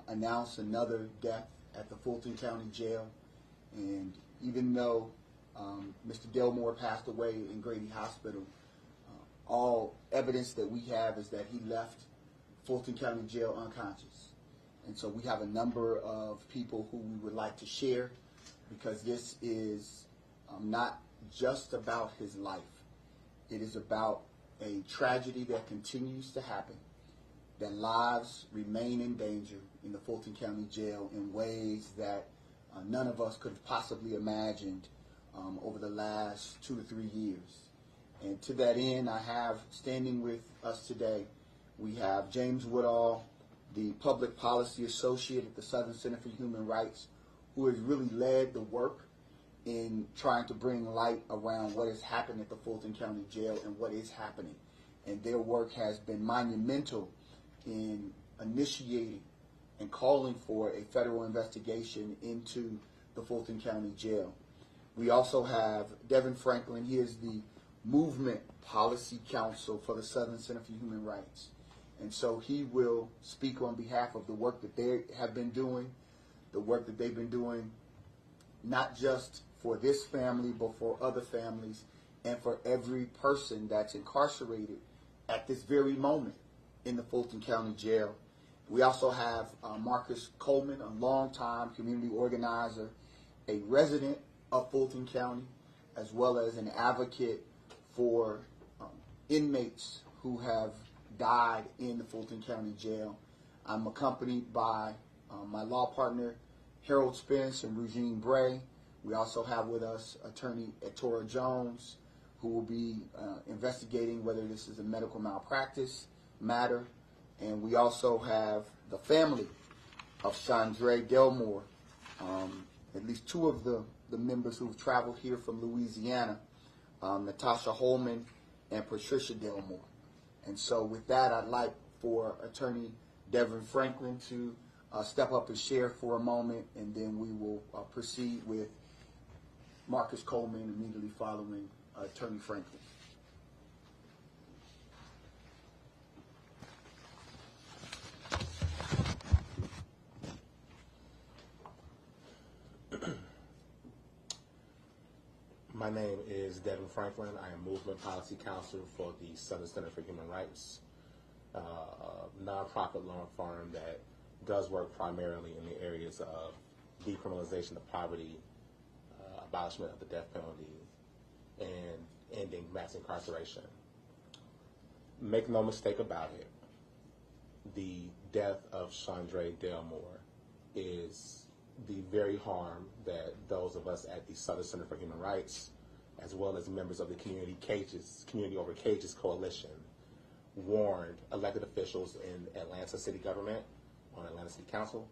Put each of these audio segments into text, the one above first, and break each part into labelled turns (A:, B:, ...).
A: announce another death at the Fulton County Jail. And even though Mr. Delmore passed away in Grady Hospital, all evidence that we have is that he left Fulton County Jail unconscious. And so we have a number of people who we would like to share, because this is not just about his life. It is about a tragedy that continues to happen, that lives remain in danger in the Fulton County Jail in ways that none of us could have possibly imagined over the last 2 to 3 years. And to that end, I have standing with us today, we have James Woodall, the Public Policy Associate at the Southern Center for Human Rights, who has really led the work in trying to bring light around what has happened at the Fulton County Jail and what is happening. And their work has been monumental in initiating and calling for a federal investigation into the Fulton County Jail. We also have Devin Franklin. He is the Movement Policy Counsel for the Southern Center for Human Rights. And so he will speak on behalf of the work that they have been doing, the work that they've been doing, not just for this family, but for other families and for every person that's incarcerated at this very moment in the Fulton County Jail. We also have Marcus Coleman, a longtime community organizer, a resident of Fulton County, as well as an advocate for inmates who have died in the Fulton County Jail. I'm accompanied by my law partner, Harold Spence and Regine Bray. We also have with us attorney Etora Jones, who will be investigating whether this is a medical malpractice matter. And we also have the family of Shawndre Delmore, at least 2 of the members who've traveled here from Louisiana, Natasha Holman and Patricia Delmore. And so with that, I'd like for attorney Devin Franklin to step up and share for a moment, and then we will proceed with Marcus Coleman immediately following attorney Franklin.
B: My name is Devin Franklin. I am Movement Policy Counselor for the Southern Center for Human Rights, a nonprofit law firm that does work primarily in the areas of decriminalization of poverty, abolishment of the death penalty, and ending mass incarceration. Make no mistake about it, the death of Shawndre Delmore is the very harm that those of us at the Southern Center for Human Rights, as well as members of the Community Over Cages Coalition, warned elected officials in Atlanta City Government, on Atlanta City Council,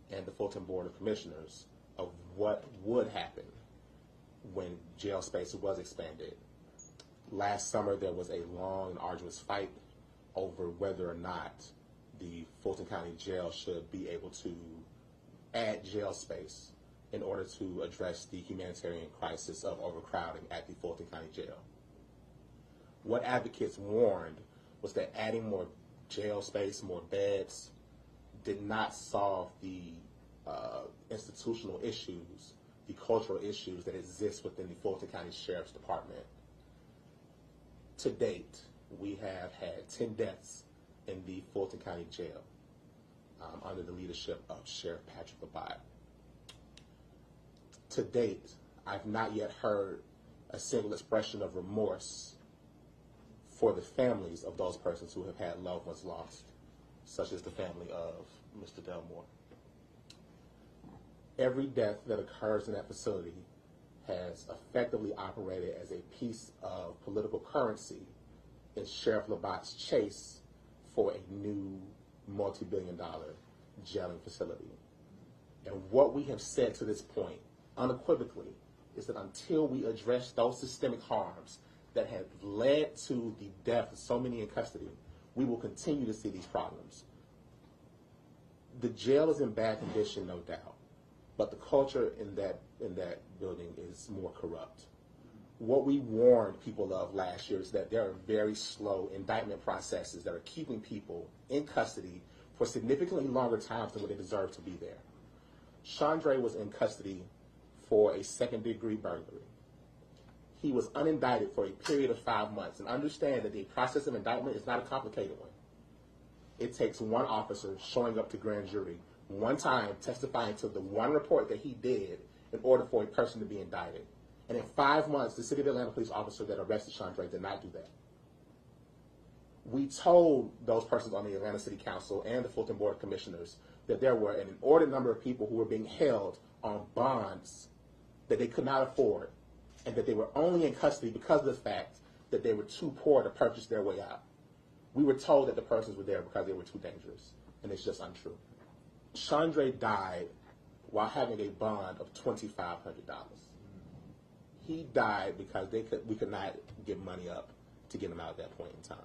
B: and the Fulton Board of Commissioners of what would happen when jail space was expanded. Last summer, there was a long and arduous fight over whether or not the Fulton County Jail should be able to add jail space in order to address the humanitarian crisis of overcrowding at the Fulton County Jail. What advocates warned was that adding more jail space, more beds, did not solve the institutional issues, the cultural issues that exist within the Fulton County Sheriff's Department. To date, we have had 10 deaths in the Fulton County Jail under the leadership of Sheriff Patrick Abad. To date, I've not yet heard a single expression of remorse for the families of those persons who have had loved ones lost, such as the family of Mr. Delmore. Every death that occurs in that facility has effectively operated as a piece of political currency in Sheriff Labatt's chase for a new multi-billion-dollar jailing facility. And what we have said to this point, unequivocally, is that until we address those systemic harms that have led to the death of so many in custody, we will continue to see these problems. The jail is in bad condition, no doubt, but the culture in that building is more corrupt. What we warned people of last year is that there are very slow indictment processes that are keeping people in custody for significantly longer times than what they deserve to be there. Shawndre was in custody for a second-degree burglary. He was unindicted for a period of 5 months. And understand that the process of indictment is not a complicated one. It takes one officer showing up to grand jury one time, testifying to the one report that he did in order for a person to be indicted. And in 5 months, the City of Atlanta police officer that arrested Shawndre did not do that. We told those persons on the Atlanta City Council and the Fulton Board of Commissioners that there were an inordinate number of people who were being held on bonds that they could not afford, and that they were only in custody because of the fact that they were too poor to purchase their way out. We were told that the persons were there because they were too dangerous, and it's just untrue. Shawndre died while having a bond of $2,500. He died because we could not give money up to get him out at that point in time.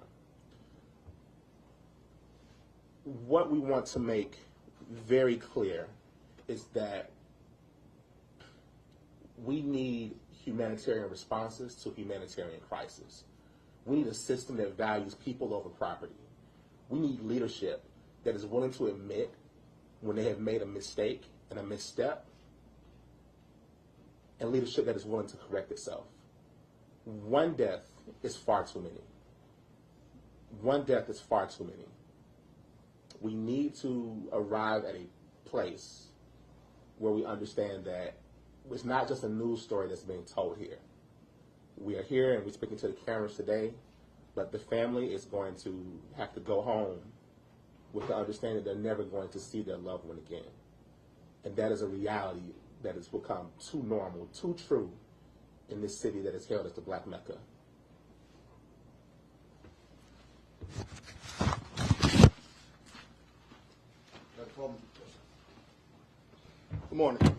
B: What we want to make very clear is that we need humanitarian responses to humanitarian crisis. We need a system that values people over property. We need leadership that is willing to admit when they have made a mistake and a misstep, and leadership that is willing to correct itself. One death is far too many. One death is far too many. We need to arrive at a place where we understand that it's not just a news story that's being told here. We are here and we're speaking to the cameras today, but the family is going to have to go home with the understanding they're never going to see their loved one again. And that is a reality that has become too normal, too true in this city that is hailed as the Black Mecca.
C: Good morning.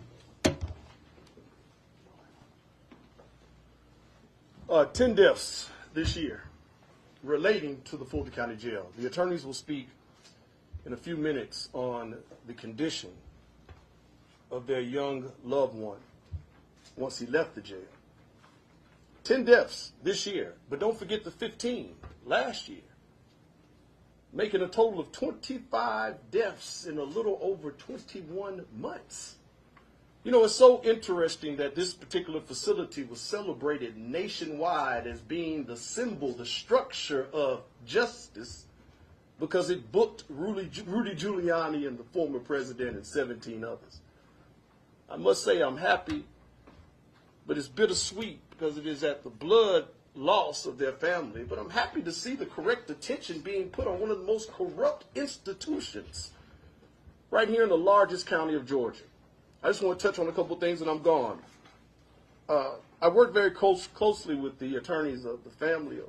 C: 10 deaths this year relating to the Fulton County Jail. The attorneys will speak in a few minutes on the condition of their young loved one once he left the jail. 10 deaths this year, but don't forget the 15 last year, making a total of 25 deaths in a little over 21 months. You know, it's so interesting that this particular facility was celebrated nationwide as being the symbol, the structure of justice, because it booked Rudy Giuliani and the former president and 17 others. I must say I'm happy, but it's bittersweet because it is at the blood loss of their family. But I'm happy to see the correct attention being put on one of the most corrupt institutions right here in the largest county of Georgia. I just want to touch on a couple things and I'm gone. I work very closely with the attorneys of the family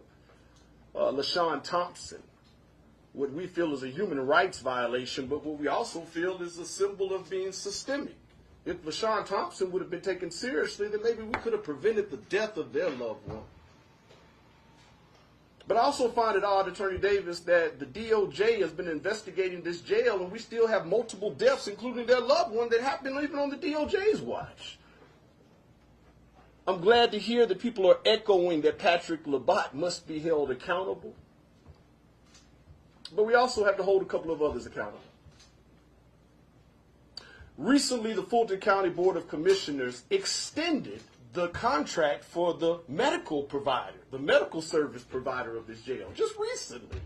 C: of LaShawn Thompson. What we feel is a human rights violation, but what we also feel is a symbol of being systemic. If LaShawn Thompson would have been taken seriously, then maybe we could have prevented the death of their loved one. But I also find it odd, Attorney Davis, that the DOJ has been investigating this jail and we still have multiple deaths, including their loved one, that happened even on the DOJ's watch. I'm glad to hear that people are echoing that Patrick Labat must be held accountable. But we also have to hold a couple of others accountable. Recently, the Fulton County Board of Commissioners extended the contract for the medical provider, the medical service provider of this jail, just recently,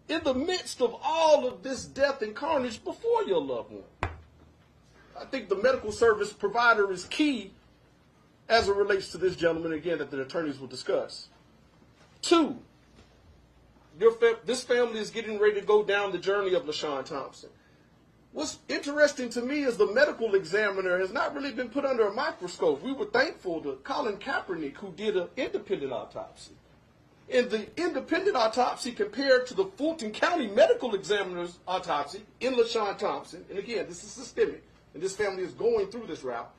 C: in the midst of all of this death and carnage before your loved one. I think the medical service provider is key as it relates to this gentleman, again, that the attorneys will discuss. 2, this family is getting ready to go down the journey of LaShawn Thompson. What's interesting to me is the medical examiner has not really been put under a microscope. We were thankful to Colin Kaepernick, who did an independent autopsy. And the independent autopsy compared to the Fulton County medical examiner's autopsy in LaShawn Thompson, and again, this is systemic, and this family is going through this route,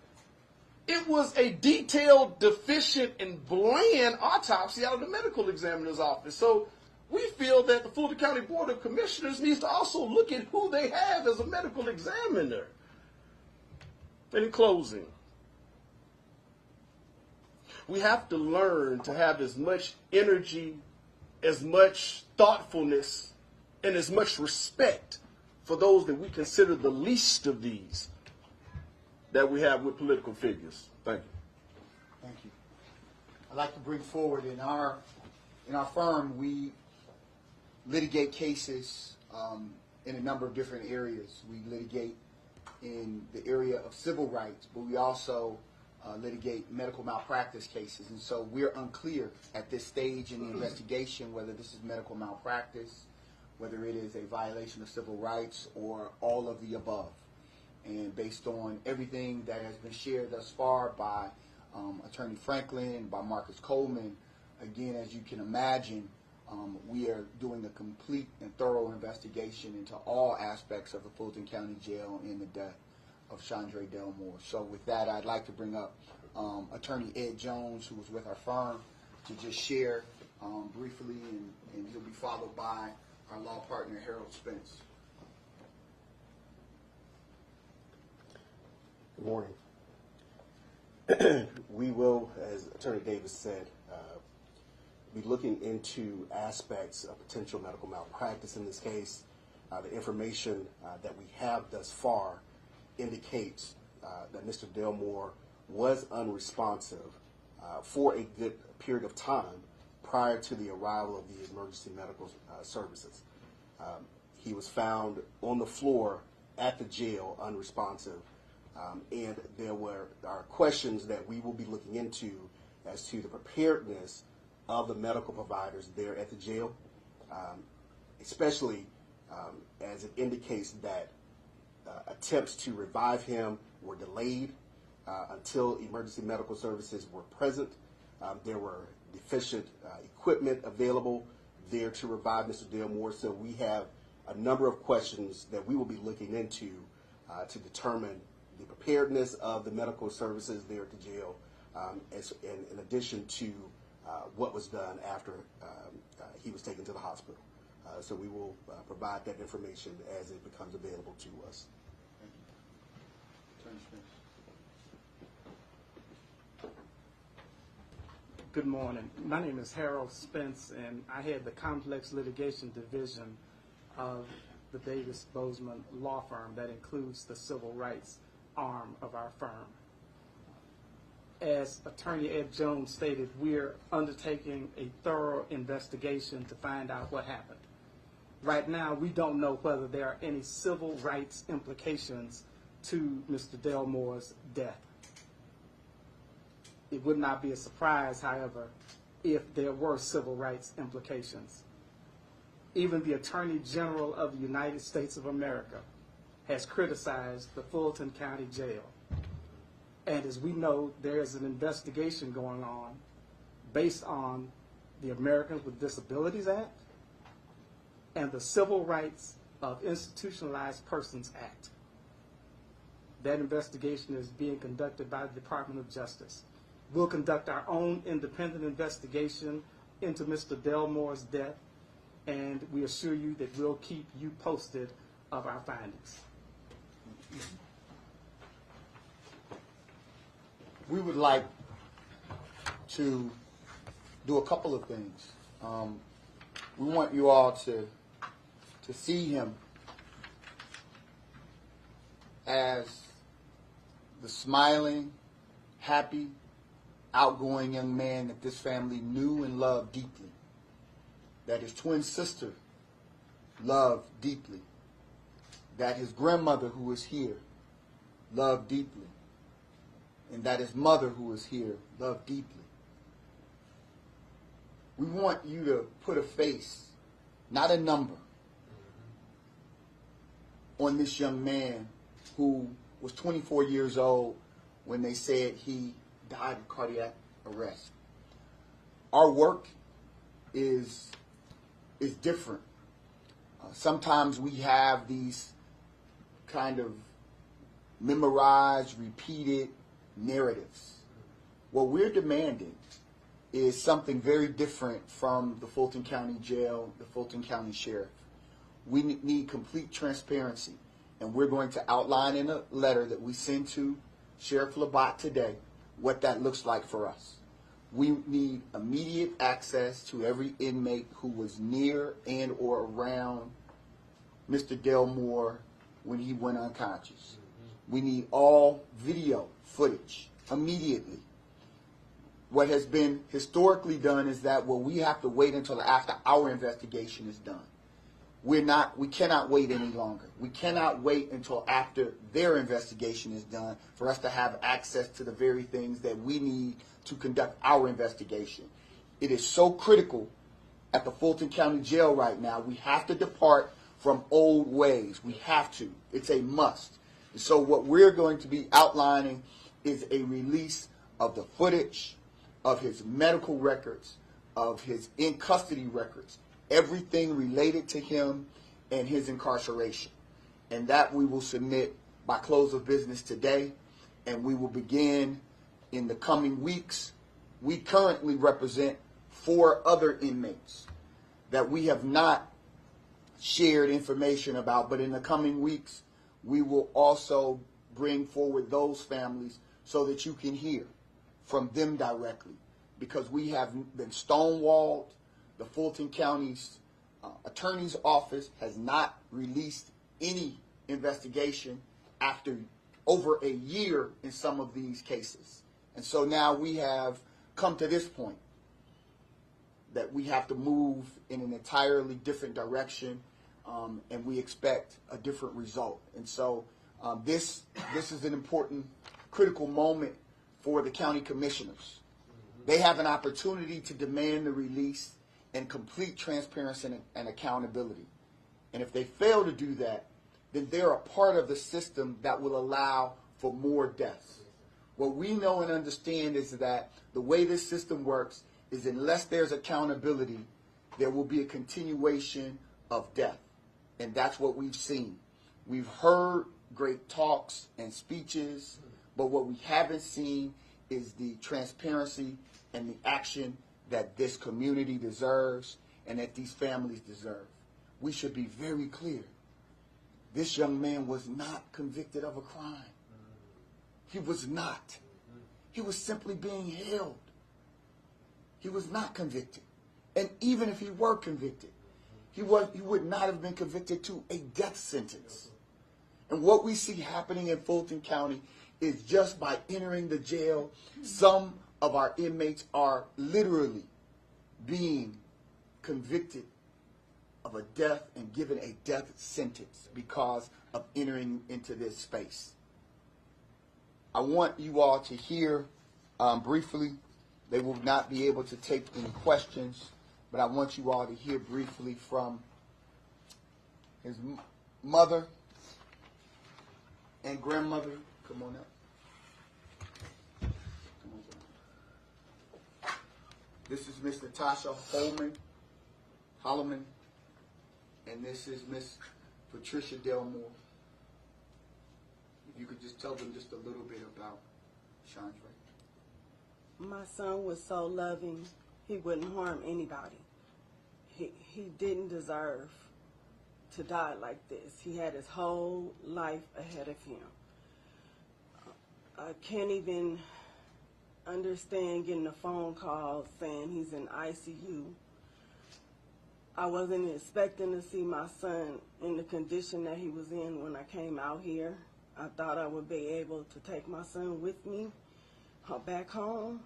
C: it was a detailed, deficient, and bland autopsy out of the medical examiner's office. So we feel that the Fulton County Board of Commissioners needs to also look at who they have as a medical examiner. And in closing, we have to learn to have as much energy, as much thoughtfulness, and as much respect for those that we consider the least of these that we have with political figures. Thank you.
A: Thank you. I'd like to bring forward in our firm, we litigate cases in a number of different areas. We litigate in the area of civil rights, but we also litigate medical malpractice cases. And so we're unclear at this stage in the investigation whether this is medical malpractice, whether it is a violation of civil rights, or all of the above. And based on everything that has been shared thus far by Attorney Franklin, by Marcus Coleman, again, as you can imagine, we are doing a complete and thorough investigation into all aspects of the Fulton County Jail and the death of Shawndre Delmore. So with that, I'd like to bring up Attorney Ed Jones, who was with our firm, to just share briefly, and he'll be followed by our law partner, Harold Spence.
D: Good morning. We will, as Attorney Davis said, be looking into aspects of potential medical malpractice in this case. The information that we have thus far indicates that Mr. Delmore was unresponsive for a good period of time prior to the arrival of the emergency medical services. He was found on the floor at the jail unresponsive, and there are questions that we will be looking into as to the preparedness of the medical providers there at the jail, especially as it indicates that attempts to revive him were delayed until emergency medical services were present. There were deficient equipment available there to revive Mr. Delmore, so we have a number of questions that we will be looking into to determine the preparedness of the medical services there at the jail, in addition to what was done after he was taken to the hospital. So we will provide that information as it becomes available to us.
A: Thank you. Attorney Spence.
E: Good morning. My name is Harold Spence, and I head the Complex Litigation Division of the Davis Bozeman Law Firm that includes the civil rights arm of our firm. As Attorney Ed Jones stated, we're undertaking a thorough investigation to find out what happened. Right now, we don't know whether there are any civil rights implications to Mr. Delmore's death. It would not be a surprise, however, if there were civil rights implications. Even the Attorney General of the United States of America has criticized the Fulton County Jail. And as we know, there is an investigation going on based on the Americans with Disabilities Act and the Civil Rights of Institutionalized Persons Act. That investigation is being conducted by the Department of Justice. We'll conduct our own independent investigation into Mr. Delmore's death, and we assure you that we'll keep you posted of our findings.
A: We would like to do a couple of things. We want you all to see him as the smiling, happy, outgoing young man that this family knew and loved deeply, that his twin sister loved deeply, that his grandmother, who was here, loved deeply, and that his mother, who was here, loved deeply. We want you to put a face, not a number, on this young man who was 24 years old when they said he died of cardiac arrest. Our work is different. Sometimes we have these kind of memorized, repeated narratives. What we're demanding is something very different from the Fulton County Jail, the Fulton County Sheriff. We need complete transparency, and we're going to outline in a letter that we send to Sheriff Labatt today what that looks like for us. We need immediate access to every inmate who was near and or around Mr. Delmore when he went unconscious. We need all video footage immediately. What has been historically done is that, well, we have to wait until after our investigation is done. We cannot wait any longer. We cannot wait until after their investigation is done for us to have access to the very things that we need to conduct our investigation. It is so critical at the Fulton County Jail right now. We have to depart from old ways. We have to. It's a must. So what we're going to be outlining is a release of the footage, of his medical records, of his in-custody records, everything related to him and his incarceration. And that we will submit by close of business today, and we will begin in the coming weeks. We currently represent 4 other inmates that we have not shared information about, but in the coming weeks, we will also bring forward those families so that you can hear from them directly, because we have been stonewalled. The Fulton County's Attorney's Office has not released any investigation after over a year in some of these cases. And so now we have come to this point that we have to move in an entirely different direction, and we expect a different result. And so this is an important, critical moment for the county commissioners. They have an opportunity to demand the release and complete transparency and accountability. And if they fail to do that, then they're a part of the system that will allow for more deaths. What we know and understand is that the way this system works is unless there's accountability, there will be a continuation of death. And that's what we've seen. We've heard great talks and speeches, but what we haven't seen is the transparency and the action that this community deserves and that these families deserve. We should be very clear. This young man was not convicted of a crime. He was not. He was simply being held. He was not convicted. And even if he were convicted, he would not have been convicted to a death sentence. And what we see happening in Fulton County is just by entering the jail, some of our inmates are literally being convicted of a death and given a death sentence because of entering into this space. I want you all to hear briefly. They will not be able to take any questions, but I want you all to hear briefly from his mother and grandmother. Come on up. This is Miss Natasha Holloman, and this is Miss Patricia Delmore. If you could just tell them just a little bit about Shawndre.
F: My son was so loving, he wouldn't harm anybody. He didn't deserve to die like this. He had his whole life ahead of him. I can't even understand getting a phone call saying he's in ICU. I wasn't expecting to see my son in the condition that he was in when I came out here. I thought I would be able to take my son with me back home,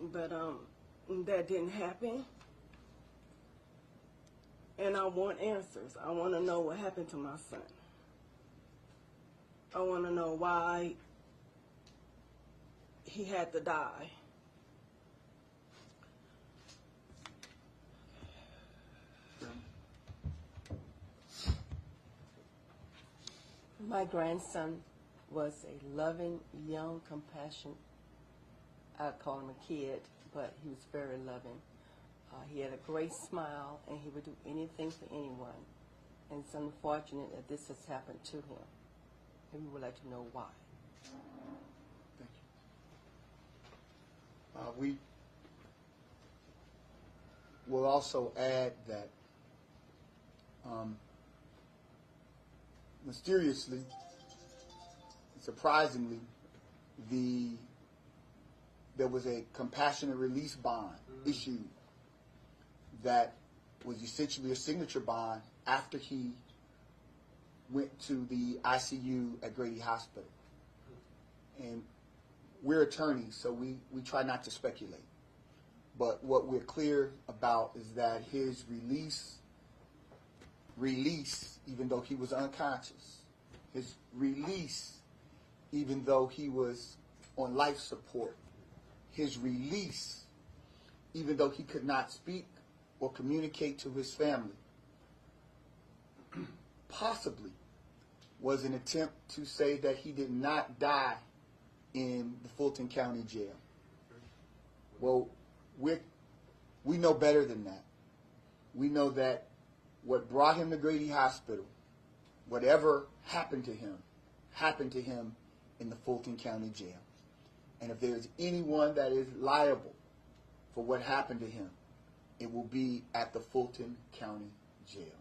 F: but that didn't happen. And I want answers. I want to know what happened to my son. I want to know why he had to die.
G: My grandson was a loving, young, compassionate, I call him a kid, but he was very loving. He had a great smile, and he would do anything for anyone. And it's unfortunate that this has happened to him. And we would like to know why.
A: Thank you. We will also add that mysteriously, surprisingly, there was a compassionate release bond issued that was essentially a signature bond after he went to the ICU at Grady Hospital. And we're attorneys, so we try not to speculate. But what we're clear about is that his release, even though he was unconscious, his release, even though he was on life support, his release, even though he could not speak or communicate to his family, possibly was an attempt to say that he did not die in the Fulton County Jail. Well, we know better than that. We know that what brought him to Grady Hospital, whatever happened to him in the Fulton County Jail. And if there's anyone that is liable for what happened to him, it will be at the Fulton County Jail,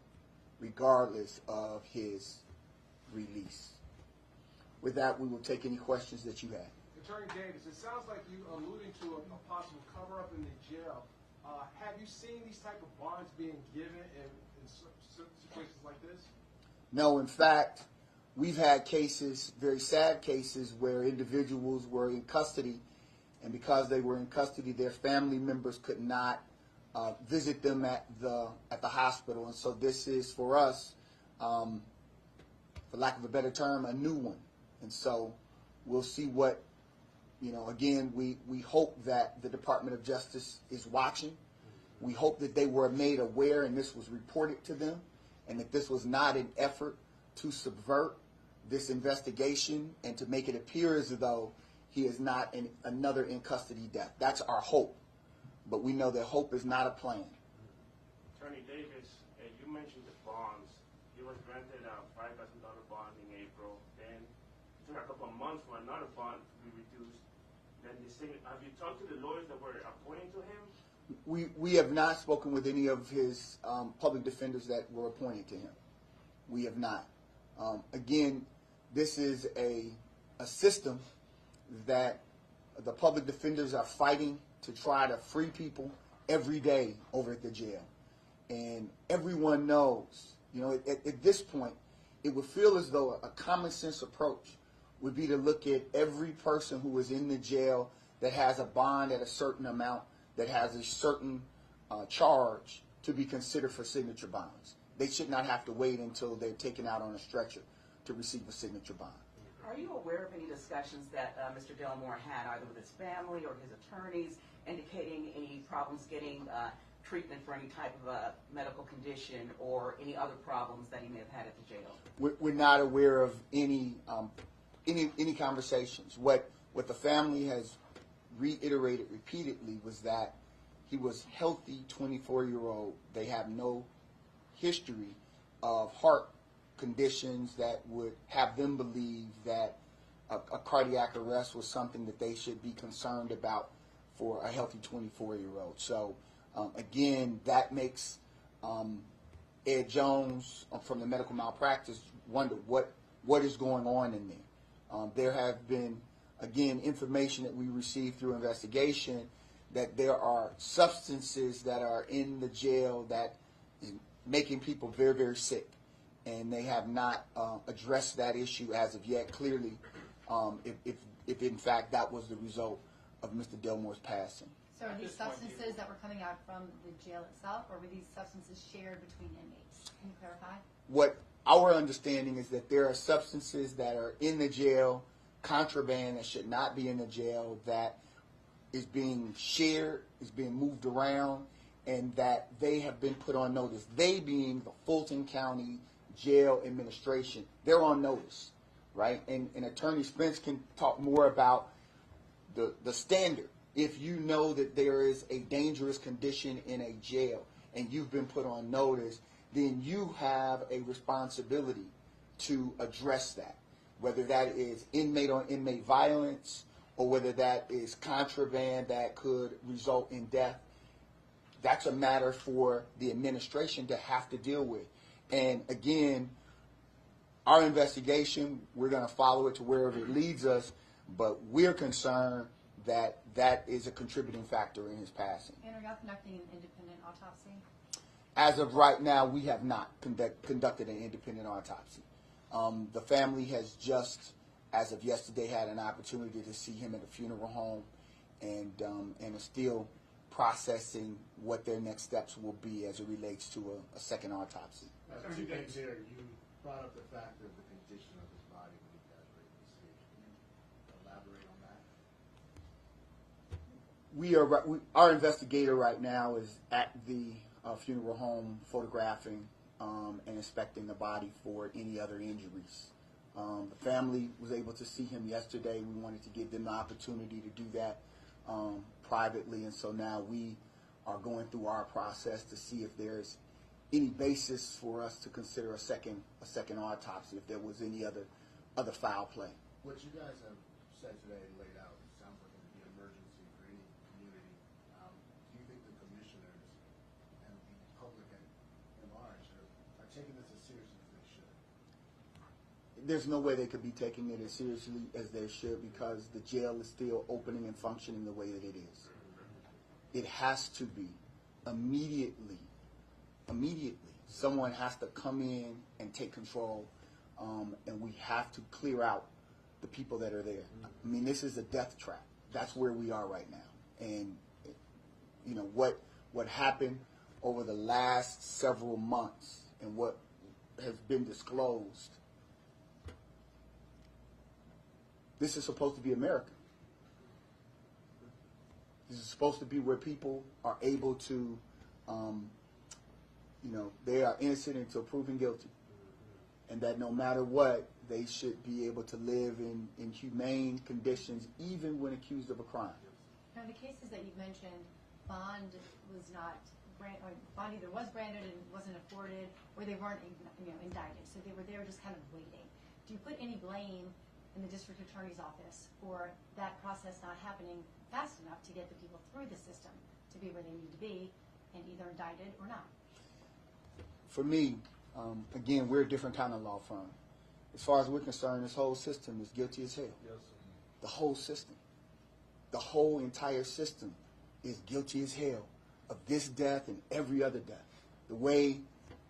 A: regardless of his release. With that, we will take any questions that you have.
H: Attorney Davis, it sounds like you alluding to a possible cover-up in the jail. Have you seen these type of bonds being given in situations like this?
A: No, in fact, we've had cases, very sad cases, where individuals were in custody, and because they were in custody, their family members could not visit them at the hospital. And so this is, for us, for lack of a better term, a new one. And so we'll see what, again, we hope that the Department of Justice is watching. We hope that they were made aware and this was reported to them, and that this was not an effort to subvert this investigation and to make it appear as though he is not another in custody death. That's our hope. But we know that hope is not a plan.
I: Attorney Davis, you mentioned the bonds. He was granted a $5,000 bond in April. Then it took a couple of months for another bond to be reduced. Then have you talked to the lawyers that were appointed to him?
A: We have not spoken with any of his public defenders that were appointed to him. We have not. Again, this is a system that the public defenders are fighting to try to free people every day over at the jail. And everyone knows, at this point, it would feel as though a common sense approach would be to look at every person who is in the jail that has a bond at a certain amount, that has a certain charge to be considered for signature bonds. They should not have to wait until they're taken out on a stretcher to receive a signature bond.
J: Are you aware of any discussions that Mr. Delmore had either with his family or his attorneys indicating any problems getting treatment for any type of medical condition or any other problems that he may have had at the jail?
A: We're not aware of any conversations. What the family has reiterated repeatedly was that he was healthy 24-year-old. They have no history of heart conditions that would have them believe that a cardiac arrest was something that they should be concerned about for a healthy 24-year-old. So again, that makes Ed Jones from the medical malpractice wonder what is going on in there. There have been, again, information that we received through investigation that there are substances that are in the jail that is making people very, very sick. And they have not addressed that issue as of yet. Clearly, if in fact that was the result of Mr. Delmore's passing.
K: So are these substances that were coming out from the jail itself, or were these substances shared between inmates? Can you clarify?
A: What our understanding is that there are substances that are in the jail, contraband that should not be in the jail, that is being shared, is being moved around, and that they have been put on notice. They being the Fulton County Jail Administration, they're on notice, right? And Attorney Spence can talk more about the standard. If you know that there is a dangerous condition in a jail and you've been put on notice, then you have a responsibility to address that, whether that is inmate on inmate violence or whether that is contraband that could result in death. That's a matter for the administration to have to deal with. And again, our investigation, we're going to follow it to wherever it leads us, but we're concerned that that is a contributing factor in his passing.
K: And are y'all conducting an independent autopsy?
A: As of right now, we have not conducted an independent autopsy. The family has just, as of yesterday, had an opportunity to see him at a funeral home, and are still processing what their next steps will be as it relates to a second autopsy.
L: Two things here. You brought up the fact of the condition of his body when you guys were able to see it. Can you elaborate on that?
A: Our investigator right now is at the funeral home photographing and inspecting the body for any other injuries. The family was able to see him yesterday. We wanted to give them the opportunity to do that privately, and so now we are going through our process to see if there's any basis for us to consider a second autopsy, if there was any other foul play.
L: What you guys have said today and laid out sounds like it would be an emergency for any community. Do you think the commissioners and the public at large are taking this as seriously as they should?
A: There's no way they could be taking it as seriously as they should, because the jail is still opening and functioning the way that it is. It has to be immediately. Someone has to come in and take control, and we have to clear out the people that are there. I mean, this is a death trap. That's where we are right now. And, you know, what happened over the last several months and what has been disclosed, this is supposed to be America. This is supposed to be where people are able to, they are innocent until proven guilty. And that no matter what, they should be able to live in humane conditions, even when accused of a crime.
K: Now, the cases that you've mentioned, bond either was granted and wasn't afforded, or they weren't, indicted. So they were there just kind of waiting. Do you put any blame in the district attorney's office for that process not happening fast enough to get the people through the system to be where they need to be and either indicted or not?
A: For me, again, we're a different kind of law firm. As far as we're concerned, this whole system is guilty as hell. Yes. The whole system. The whole entire system is guilty as hell of this death and every other death. The way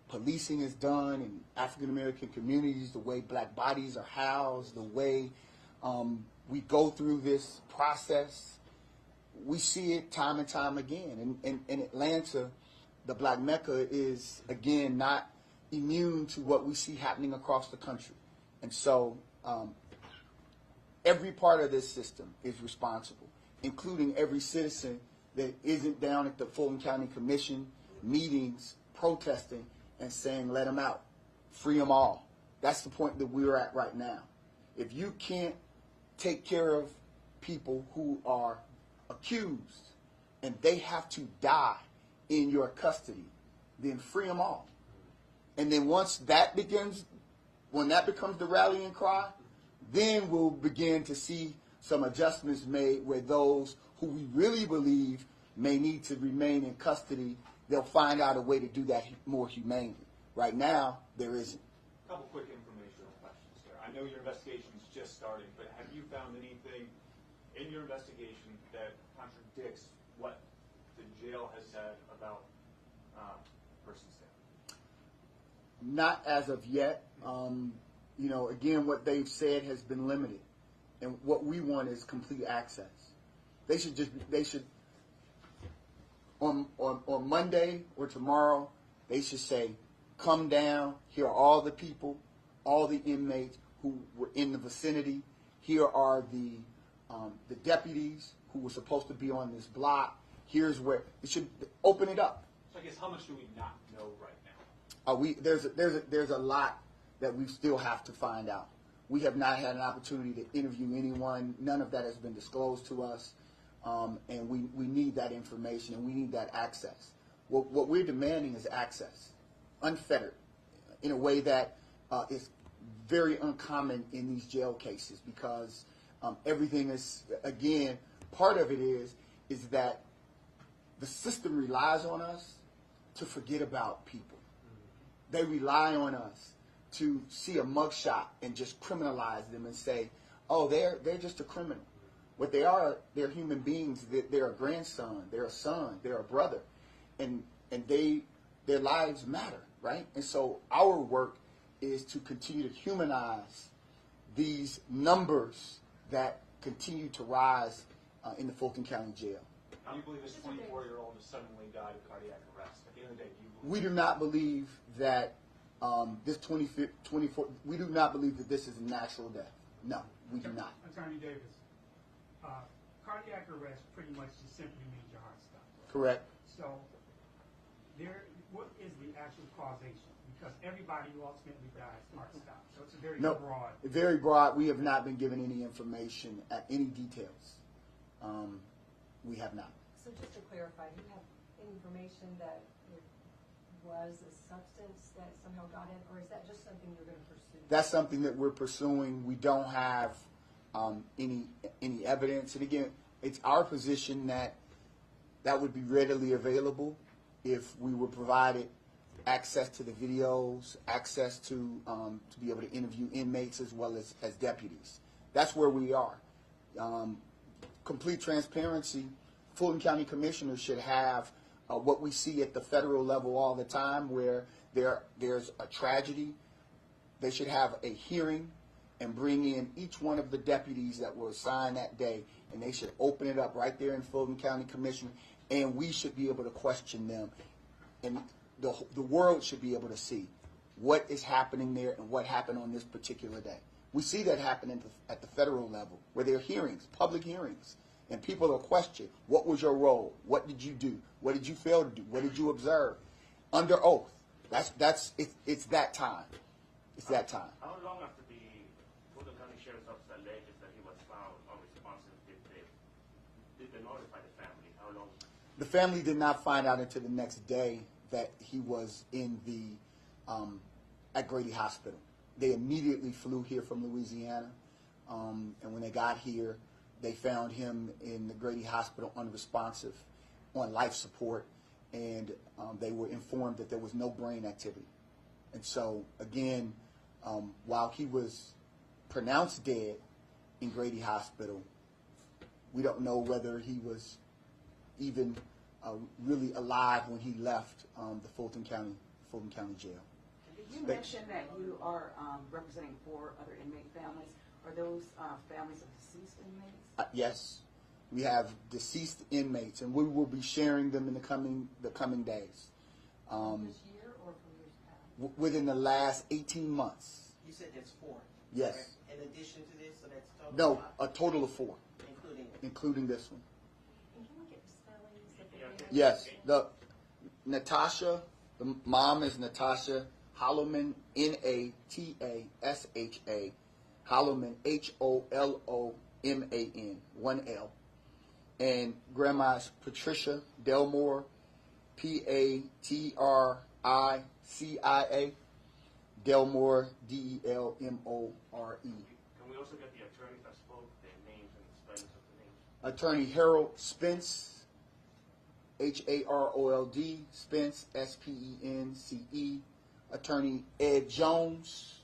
A: policing is done in African American communities, the way black bodies are housed, the way we go through this process, we see it time and time again. In Atlanta, the Black Mecca is, again, not immune to what we see happening across the country. And so every part of this system is responsible, including every citizen that isn't down at the Fulton County Commission meetings protesting and saying, let them out, free them all. That's the point that we're at right now. If you can't take care of people who are accused and they have to die in your custody, then free them all. And then once that begins, when that becomes the rallying cry, then we'll begin to see some adjustments made where those who we really believe may need to remain in custody, they'll find out a way to do that more humanely. Right now, there isn't.
M: A couple quick informational questions here. I know your investigation's just starting, but have you found anything in your investigation that contradicts what the jail has said about person's death?
A: Not as of yet. Again, what they've said has been limited. And what we want is complete access. They should on Monday or tomorrow, they should say, come down, here are all the people, all the inmates who were in the vicinity. Here are the deputies who were supposed to be on this block. Here's where it should open it up.
M: So I guess how much do we not know right now?
A: There's a lot that we still have to find out. We have not had an opportunity to interview anyone. None of that has been disclosed to us, and we need that information and we need that access. What we're demanding is access, unfettered, in a way that is very uncommon in these jail cases, because everything is, again, part of it is that the system relies on us to forget about people. They rely on us to see a mugshot and just criminalize them and say, oh, they're just a criminal. What they are, they're human beings. They're a grandson, they're a son, they're a brother. And they their lives matter, right? And so our work is to continue to humanize these numbers that continue to rise in the Fulton County Jail.
M: Do you believe this 24-year-old has suddenly died of cardiac arrest? At the end of the day, do you believe
A: We do not believe that this 24. We do not believe that this is a natural death. No, we do not.
N: Attorney Davis, cardiac arrest pretty much just simply means your heart stops.
A: Correct.
N: So, what is the actual causation? Because everybody who ultimately dies, heart stops. So it's a very broad.
A: Very broad. We have not been given any information, any details. We have not.
O: So just to clarify, do you have information that it was a substance that somehow got in, or is that just something you're going to pursue?
A: That's something that we're pursuing. We don't have any evidence. And again, it's our position that that would be readily available if we were provided access to the videos, access to be able to interview inmates as well as deputies. That's where we are. Complete transparency. Fulton County Commissioners should have what we see at the federal level all the time, where there's a tragedy. They should have a hearing and bring in each one of the deputies that were assigned that day, and they should open it up right there in Fulton County Commission, and we should be able to question them, and the world should be able to see what is happening there and what happened on this particular day. We see that happen at the federal level, where there are hearings, public hearings, and people are questioned. What was your role? What did you do? What did you fail to do? What did you observe? Under oath. It's that time. It's that time.
I: How long after the Fulton County Sheriff's Office alleges that he was found unresponsive did they notify the family? How long?
A: The family did not find out until the next day that he was in at Grady Hospital. They immediately flew here from Louisiana, and when they got here, they found him in the Grady Hospital unresponsive, on life support, and they were informed that there was no brain activity. And so, again, while he was pronounced dead in Grady Hospital, we don't know whether he was even really alive when he left the Fulton County Jail.
J: You mentioned that you are representing 4 other inmate families. Are those families of deceased inmates?
A: Yes, we have deceased inmates, and we will be sharing them in the coming days.
O: This year or from years past?
A: Within the last 18 months.
P: You said there's 4.
A: Yes.
P: Correct? In addition to this, so that's total?
A: No, a total of 4.
P: Including
A: this one.
O: And can we get the spellings of the names?
A: Yes, Natasha, the mom is Natasha Holloman, Natasha, Holloman, Holoman, 1 L. And grandma's Patricia Delmore, Patricia, Delmore, Delmore.
I: Can we also get the attorneys that spoke, their names and the spellings of the names?
A: Attorney Harold Spence, Harold Spence, Spence. Attorney Ed Jones,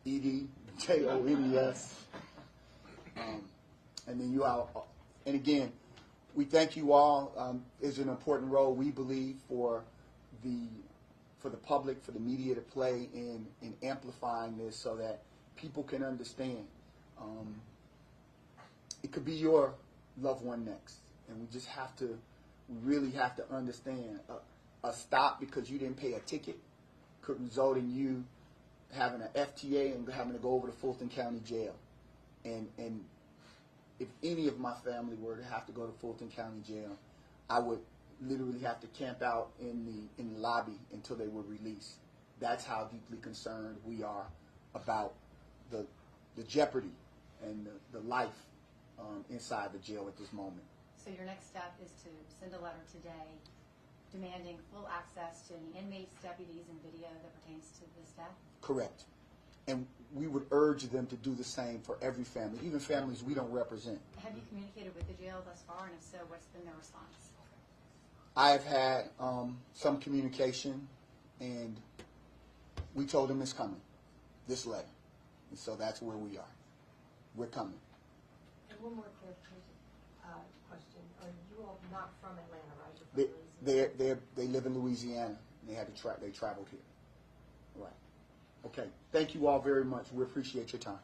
A: EDJONES. And then you all, and again, we thank you all. It's an important role, we believe, for the public, for the media to play in amplifying this so that people can understand. It could be your loved one next, and we really have to understand. A stop because you didn't pay a ticket could result in you having an FTA and having to go over to Fulton County Jail. And if any of my family were to have to go to Fulton County Jail, I would literally have to camp out in the lobby until they were released. That's how deeply concerned we are about the jeopardy and the life inside the jail at this moment.
K: So your next step is to send a letter today demanding full access to any inmates, deputies, and video that pertains to this death?
A: Correct. And we would urge them to do the same for every family, even families we don't represent.
K: Have you communicated with the jail thus far, and if so, what's been their response?
A: I've had some communication, and we told them it's coming, this letter. And so that's where we are. We're coming.
O: And one more clarification question. Are you all not from Atlanta, right? You're from Louisiana?
A: They live in Louisiana. And they had to they traveled here. Right. Okay. Thank you all very much. We appreciate your time.